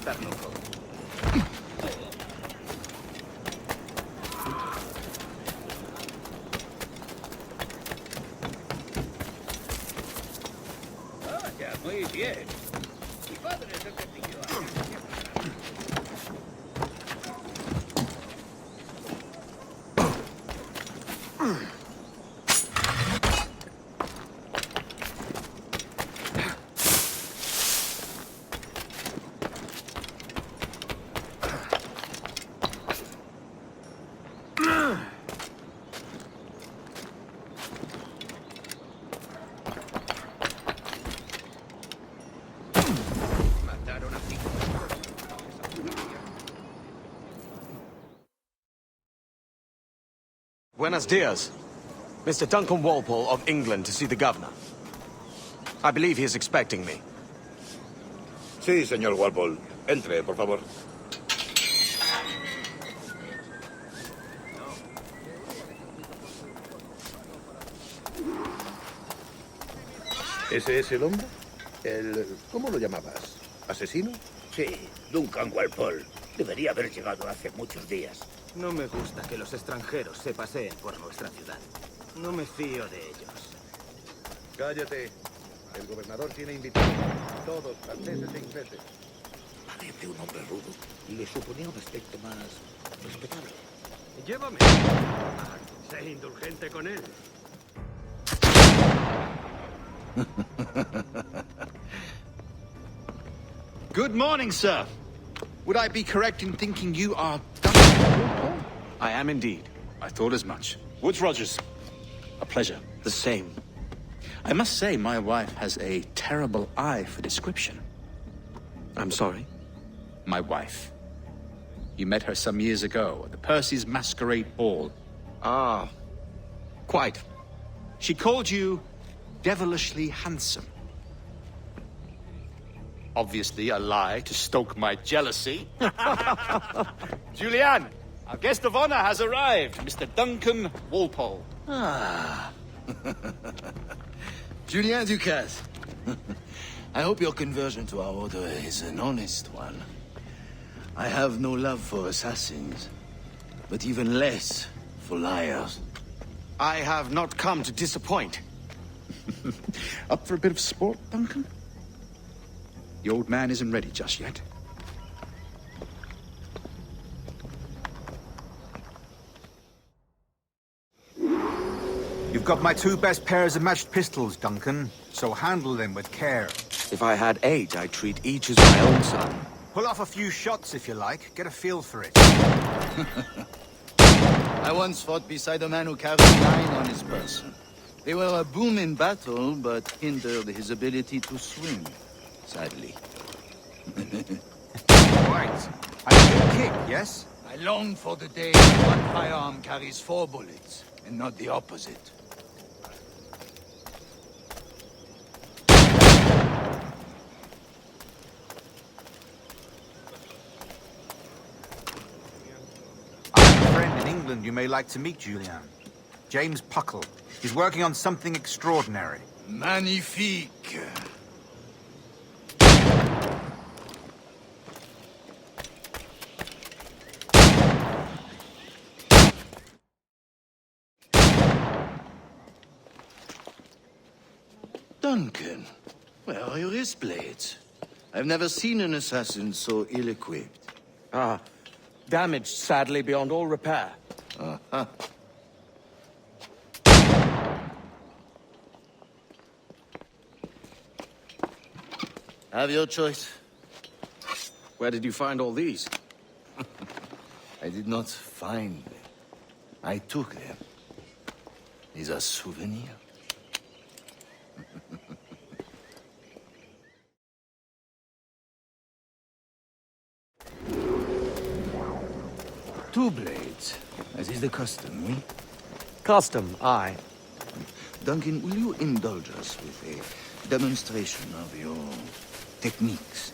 estar loco. Vaya, muy bien. Mi padre es el que pilló a mataron a Pico. Buenos dias. Mr. Duncan Walpole of England to see the governor. I believe he is expecting me. Sí, señor Walpole. Entre, por favor. ¿Ese es el hombre? ¿Cómo lo llamabas? ¿Asesino? Sí, Duncan Walpole. Debería haber llegado hace muchos días. No me gusta que los extranjeros se paseen por nuestra ciudad. No me fío de ellos. Cállate. El gobernador tiene invitados. Todos, franceses e ingleses. Parece un hombre rudo y le suponía un aspecto más respetable. Llévame. Sé indulgente con él. Good morning, sir. Would I be correct in thinking you are Duncan Walpole? I am indeed. I thought as much. Woods Rogers. A pleasure. The same. I must say, my wife has a terrible eye for description. I'm sorry. My wife. You met her some years ago at the Percy's Masquerade Ball. Ah, quite. She called you devilishly handsome. Obviously a lie to stoke my jealousy. Julianne, our guest of honor has arrived, Mr. Duncan Walpole. Ah. Julien Ducasse. I hope your conversion to our order is an honest one. I have no love for assassins, but even less for liars. I have not come to disappoint. Up for a bit of sport, Duncan? The old man isn't ready just yet. You've got my two best pairs of matched pistols, Duncan, so handle them with care. If I had 8, I'd treat each as my own son. Pull off a few shots if you like. Get a feel for it. I once fought beside a man who carried 9 on his person. They were a boon in battle, but hindered his ability to swim, sadly. Right. A good kick, yes? I long for the day when one firearm carries 4 bullets, and not the opposite. I have a friend in England you may like to meet, Julian. James Puckle. He's working on something extraordinary. Magnifique! Duncan, where are your wrist blades? I've never seen an assassin so ill-equipped. Ah, damaged sadly beyond all repair. Uh-huh. Have your choice. Where did you find all these? I did not find them. I took them. These are souvenirs. Two blades, as is the custom, eh? Custom, aye. Duncan, will you indulge us with a demonstration of your techniques?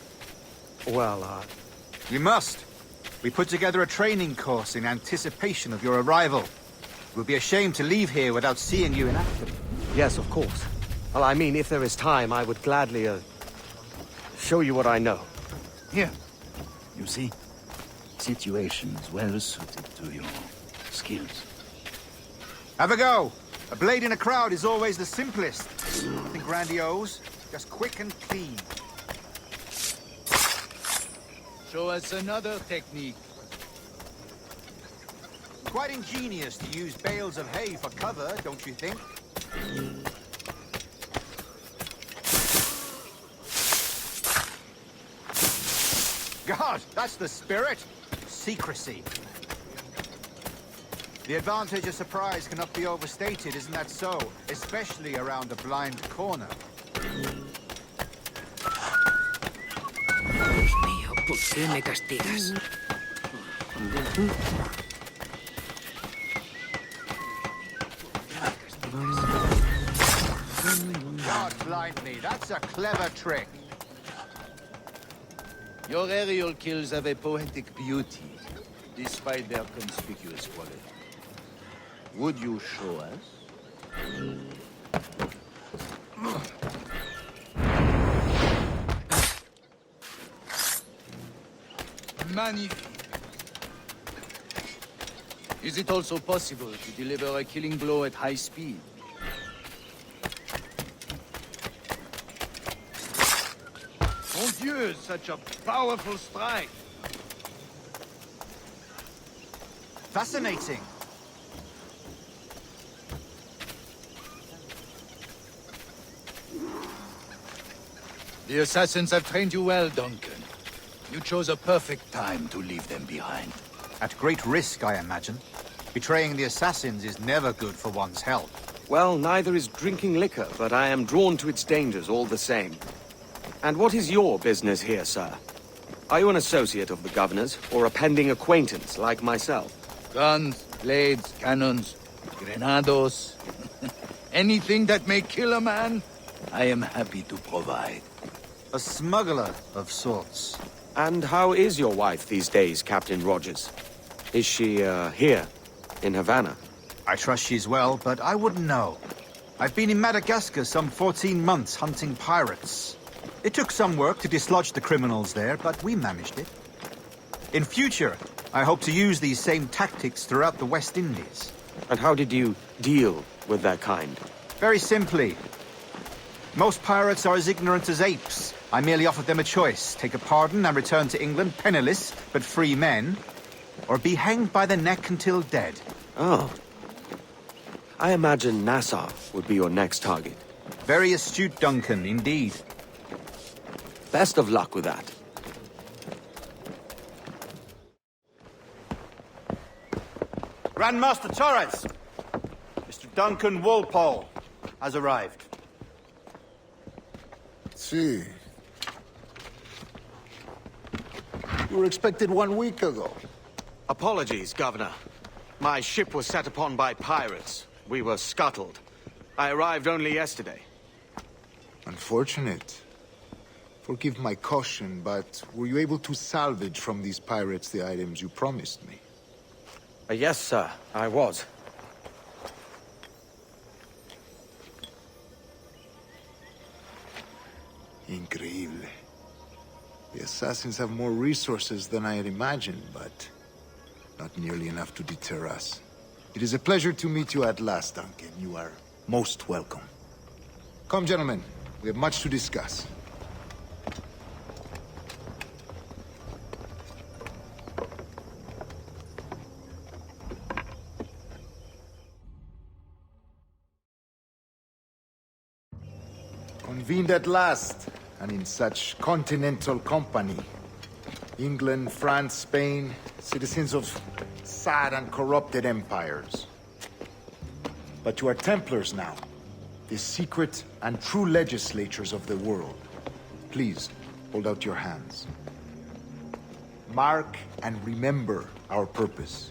Well, We must. We put together a training course in anticipation of your arrival. It would be a shame to leave here without seeing you in action. yes, of course. Well, I mean, if there is time, I would gladly, show you what I know. Here, You see? Situations well suited to your skills. Have a go. A blade in a crowd is always the simplest. Nothing grandiose, just quick and clean. Show us another technique. Quite ingenious to use bales of hay for cover, don't you think? God, that's the spirit. Secrecy. The advantage of surprise cannot be overstated, isn't that so? Especially around a blind corner. Dios mío, ¿por qué me castigas? God blind me, that's a clever trick. Your aerial kills have a poetic beauty, despite their conspicuous quality. Would you show us? Magnifique. Is it also possible to deliver a killing blow at high speed? Mon Dieu, such a powerful strike! Fascinating. The assassins have trained you well, Duncan. You chose a perfect time to leave them behind. At great risk, I imagine. Betraying the assassins is never good for one's health. Well, neither is drinking liquor, but I am drawn to its dangers all the same. And what is your business here, sir? Are you an associate of the governor's, or a pending acquaintance like myself? Guns, blades, cannons, grenados. Anything that may kill a man, I am happy to provide. A smuggler of sorts. And how is your wife these days, Captain Rogers? Is she, here, in Havana? I trust she's well, but I wouldn't know. I've been in Madagascar some 14 months hunting pirates. It took some work to dislodge the criminals there, but we managed it. In future, I hope to use these same tactics throughout the West Indies. And how did you deal with that kind? Very simply. Most pirates are as ignorant as apes. I merely offered them a choice. Take a pardon and return to England penniless, but free men. Or be hanged by the neck until dead. Oh. I imagine Nassau would be your next target. Very astute, Duncan, indeed. Best of luck with that. Grandmaster Torres! Mr. Duncan Walpole has arrived. See. You were expected 1 week ago. Apologies, Governor. My ship was set upon by pirates. We were scuttled. I arrived only yesterday. Unfortunate. Forgive my caution, but were you able to salvage from these pirates the items you promised me? Yes, sir, I was. Increíble. The assassins have more resources than I had imagined, but not nearly enough to deter us. It is a pleasure to meet you at last, Duncan. You are most welcome. Come, gentlemen. We have much to discuss. Convened at last, and in such continental company. England, France, Spain, citizens of sad and corrupted empires. But you are Templars now, the secret and true legislatures of the world. Please, hold out your hands. Mark and remember our purpose.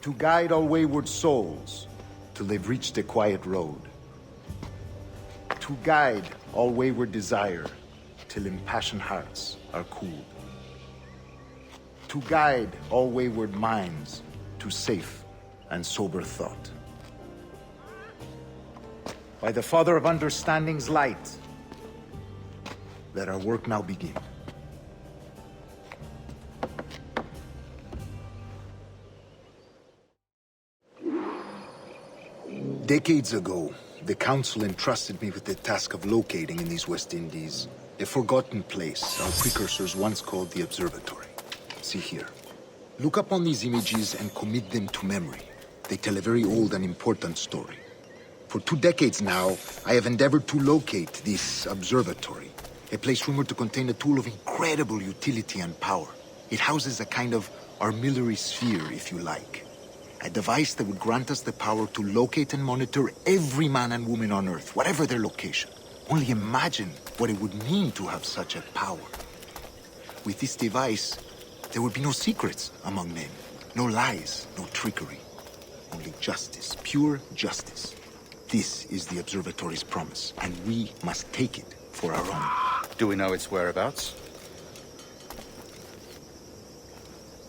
To guide all wayward souls till they've reached a quiet road. To guide all wayward desire till impassioned hearts are cooled. To guide all wayward minds to safe and sober thought. By the Father of Understanding's light, let our work now begin. Decades ago, the Council entrusted me with the task of locating in these West Indies a forgotten place our precursors once called the Observatory. See here. Look upon these images and commit them to memory. They tell a very old and important story. For 2 decades now, I have endeavored to locate this observatory, a place rumored to contain a tool of incredible utility and power. It houses a kind of armillary sphere, if you like. A device that would grant us the power to locate and monitor every man and woman on Earth, whatever their location. Only imagine what it would mean to have such a power. With this device, there would be no secrets among men, no lies, no trickery. Only justice, pure justice. This is the Observatory's promise, and we must take it for our own. Do we know its whereabouts?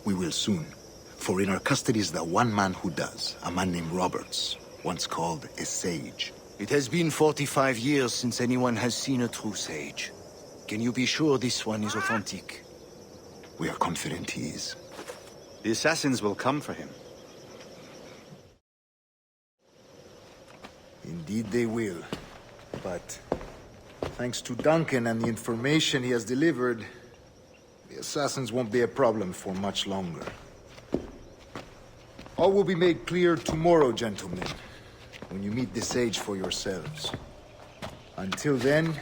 We will soon. For in our custody is the one man who does, a man named Roberts, once called a sage. It has been 45 years since anyone has seen a true sage. Can you be sure this one is authentic? We are confident he is. The assassins will come for him. Indeed they will. But thanks to Duncan and the information he has delivered, the assassins won't be a problem for much longer. All will be made clear tomorrow, gentlemen, when you meet the sage for yourselves. Until then,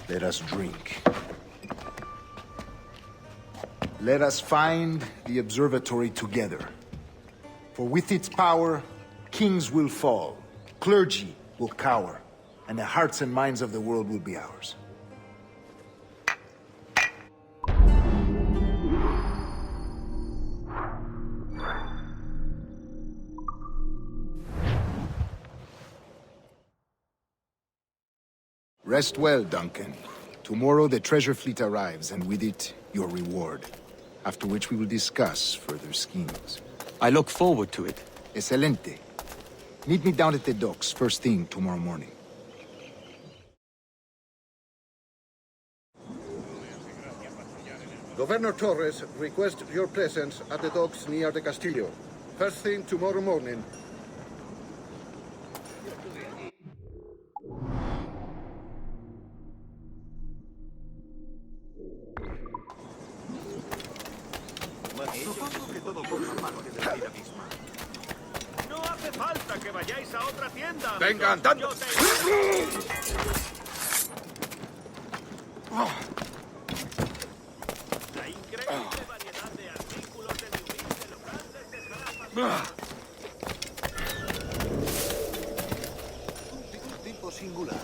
let us drink. Let us find the observatory together. For with its power, kings will fall, clergy will cower, and the hearts and minds of the world will be ours. Rest well, Duncan. Tomorrow the treasure fleet arrives, and with it, your reward. After which we will discuss further schemes. I look forward to it. Excelente. Meet me down at the docks first thing tomorrow morning. Governor Torres requests your presence at the docks near the Castillo. First thing tomorrow morning. No hace falta que vayáis a otra tienda. Vengan, dando. La increíble variedad de artículos del humilde local desde Jalapa. Un tipo singular.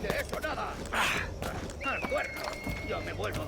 De eso nada. Al cuerno. Yo me vuelvo.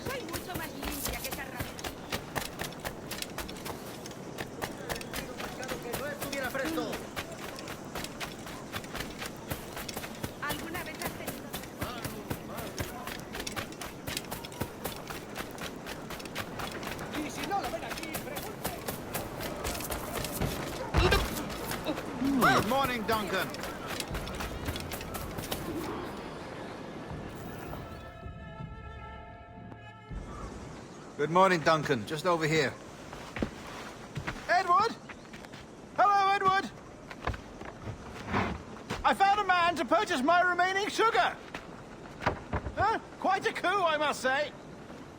Soy mucho más limpia que esa rata. Que no estuviera presto. ¿Alguna vez has tenido? Y si no lo ven aquí, pregunten. Good morning, Duncan. Good morning, Duncan. Just over here. Edward? Hello, Edward. I found a man to purchase my remaining sugar. Huh? Quite a coup, I must say.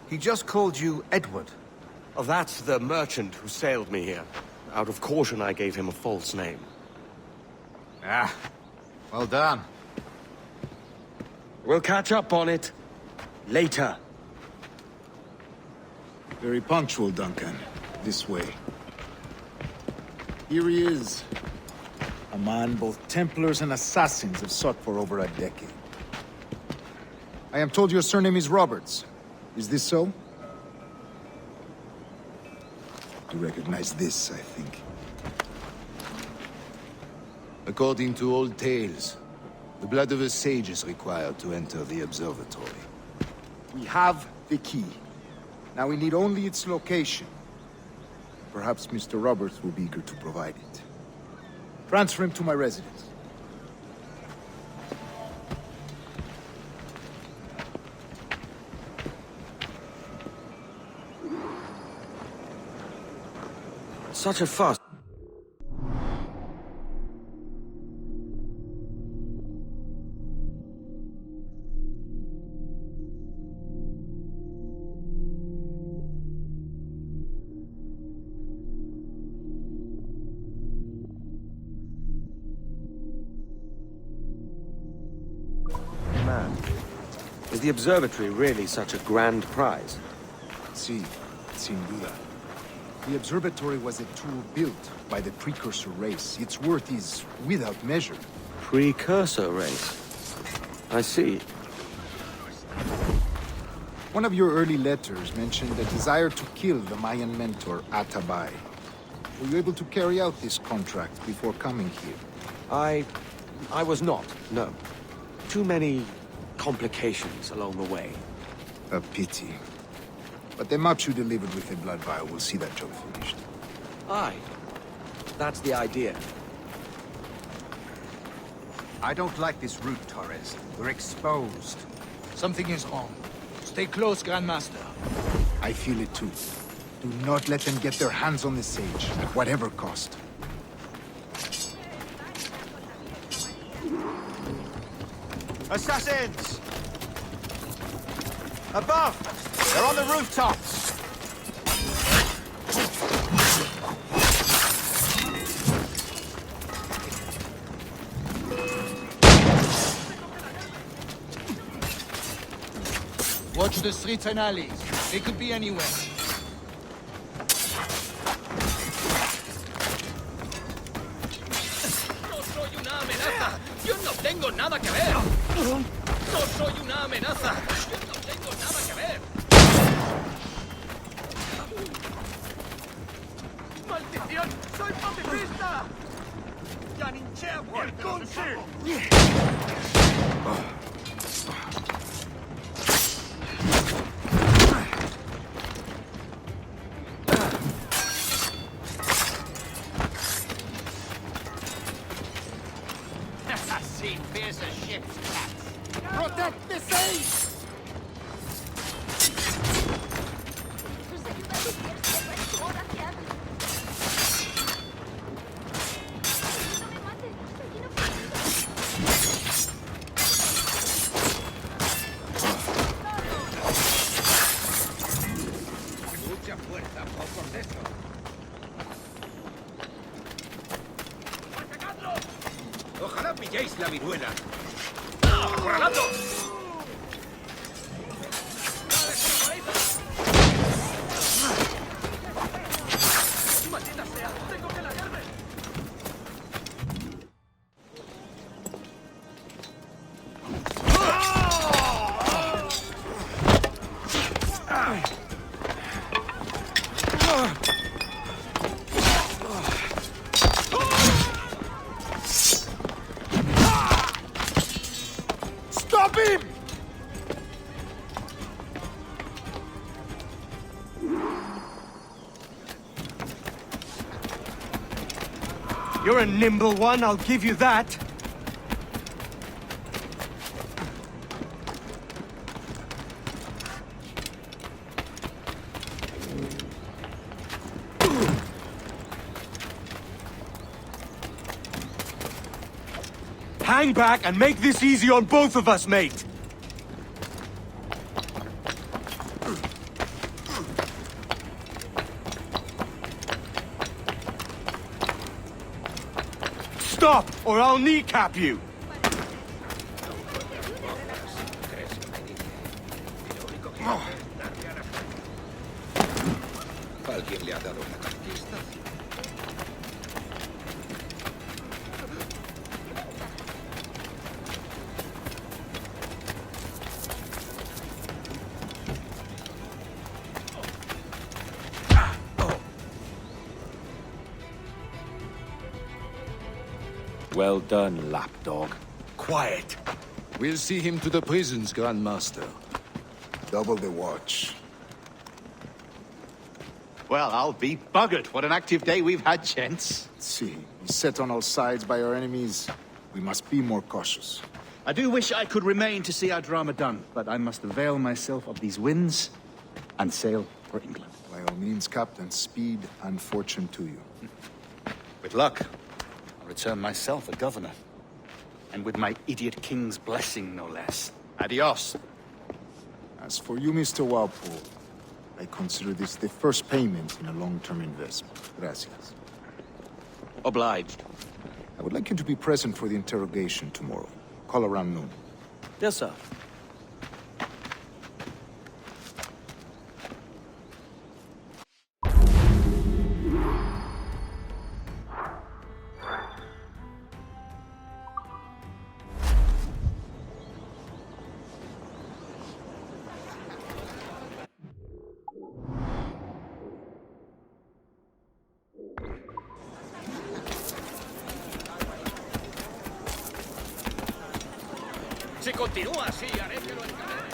He just called you Edward. Oh, that's the merchant who sailed me here. Out of caution, I gave him a false name. Ah, well done. We'll catch up on it. Later. Very punctual, Duncan. This way. Here he is. A man both Templars and Assassins have sought for over a decade. I am told your surname is Roberts. Is this so? You recognize this, I think. According to old tales, the blood of a sage is required to enter the observatory. We have the key. Now we need only its location. Perhaps Mr. Roberts will be eager to provide it. Transfer him to my residence. Such a fuss. Man, is the observatory really such a grand prize? Si, sin duda. The observatory was a tool built by the precursor race. Its worth is without measure. Precursor race. I see. One of your early letters mentioned a desire to kill the Mayan mentor, Atabay. Were you able to carry out this contract before coming here? I was not, no. Too many complications along the way. A pity. But the maps you delivered with the blood vial will see that job finished. Aye. That's the idea. I don't like this route, Torres. We're exposed. Something is wrong. Stay close, Grandmaster. I feel it too. Do not let them get their hands on the sage, at whatever cost. Assassins! Above! They're on the rooftops! Watch the streets and alleys. They could be anywhere. ¡No soy una amenaza! ¡Yo no tengo nada que ver! ¡No soy una amenaza! ¡Yo no tengo nada que ver! ¡Maldición! ¡Soy pacifista! ¡Ya ninchea por consi! Assassin fears a ship's cats. ¡Protect the sage! Mucha fuerza, pocos de eso. Ojalá pilléis la viruela. ¡Acorralado! ¡Maldita sea! ¡Tengo que largarme! Stop him! You're a nimble one, I'll give you that. Hang back and make this easy on both of us, mate. Stop, or I'll kneecap you! ¿Qué está haciendo? Well done, lapdog. Quiet. We'll see him to the prisons, Grandmaster. Double the watch. Well, I'll be buggered. What an active day we've had, gents. See, beset on all sides by our enemies, we must be more cautious. I do wish I could remain to see our drama done, but I must avail myself of these winds and sail for England. By all means, Captain, speed and fortune to you. With luck, I'll return myself a governor. And with my idiot king's blessing, no less. Adios. As for you, Mr. Walpole, I consider this the first payment in a long-term investment. Gracias. Obliged. I would like you to be present for the interrogation tomorrow. Call around noon. Yes, sir. Si continúa así, haré que lo encargue.